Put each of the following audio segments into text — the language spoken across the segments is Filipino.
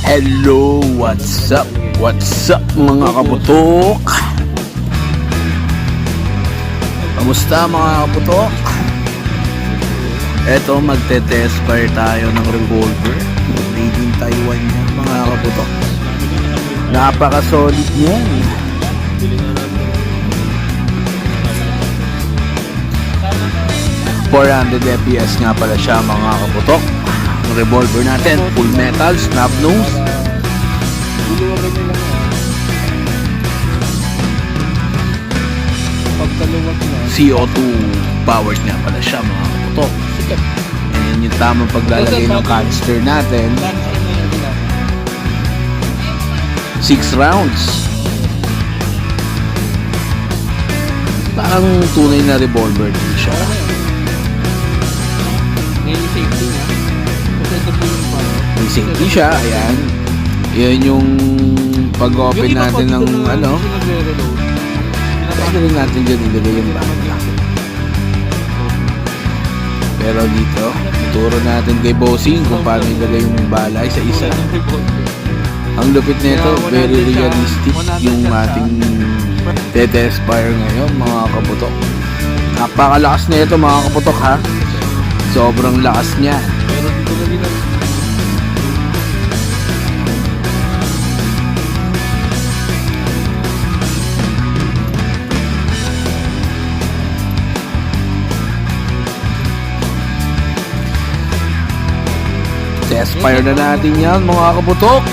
Hello, what's up? What's up mga kaputok? Kamusta mga kaputok? Eto, magte-test fire tayo ng revolver. Made in Taiwan yan mga kaputok. Napaka-solid yan. .400 FPS nga pala siya mga kaputok. Ang revolver natin, full metal, snub nose. CO2 powered nga pala siya mga kaputok. Ayan yung tamang paglalagay ng canister natin. 6 rounds. Parang tunay na revolver din siya. May safety siya, ayan. Yan yung pag-open natin ng ano. Pwede rin natin dyan ilagay yung bala. Pero dito, turo natin kay Bossing kung paano ilagay yung bala isa-isa. Ang lupit nito, very realistic yung ating test fire ngayon mga kaputok. Napakalakas na ito mga kaputok ha. Sobrang lakas niya. Test fire na natin yan mga kaputok.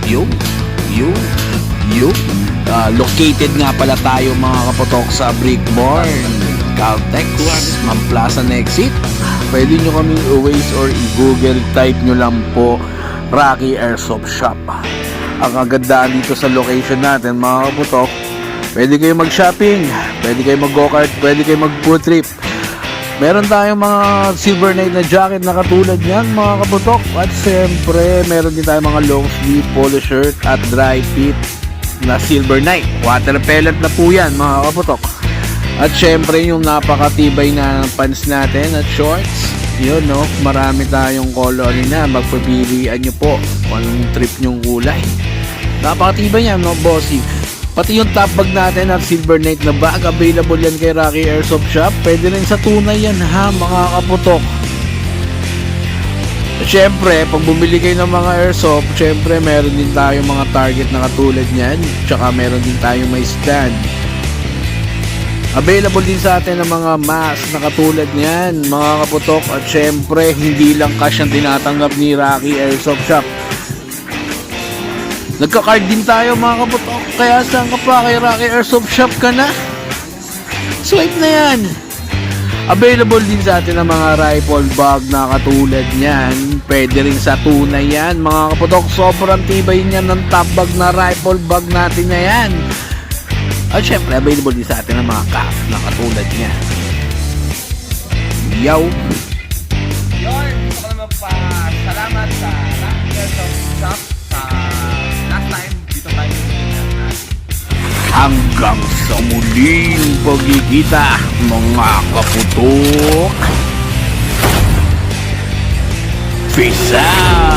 Yo. Located nga pala tayo mga kaputok sa Brickborn, Caltex, Mamplasan Exit. Pwede nyo kami i-Waze or i-Google type nyo lang po Rocky Airsoft Shop. Ang kagandaan dito sa location natin mga kaputok, pwede kayo mag-shopping, pwede kayo mag-go-kart, pwede kayo mag-food trip. Meron tayong mga Silver Knight na jacket na katulad yan mga kaputok. At siyempre meron din tayong mga long sleeve polo shirt at dry fit na Silver Knight. Water repellent na po yan mga kaputok. At siyempre yung napakatibay na pants natin at shorts. Yun no, marami tayong color na. Magpapilian nyo po kung anong trip nyong kulay. Napakatibay yan no, bossy. Pati yung top bag natin at Silver Knight na bag, available yan kay Rocky Airsoft Shop. Pwede rin sa tunay yan ha mga kaputok. At syempre, pag bumili kayo ng mga airsoft, syempre meron din tayong mga target na katulad nyan. Tsaka meron din tayong may stand. Available din sa atin ng mga mask na katulad nyan mga kaputok. At syempre, hindi lang cash ang tinatanggap ni Rocky Airsoft Shop. Nagka-card din tayo mga kaputok. Kaya saan ka pa? Kay Rocky Airsoft Shop ka na. Swipe na yan. Available din sa atin ang mga rifle bag na katulad niyan. Pwede rin sa tunay yan mga kaputok. Sobrang tibay niyan ng top bag na rifle bag natin na yan. At syempre available din sa atin ang mga cap na katulad niyan. Yow! Yon, gusto ko naman pa salamat sa Rocky Airsoft Shop. Last time, dito tayo Hanggang sa muling pagkikita mga kaputok. Peace out!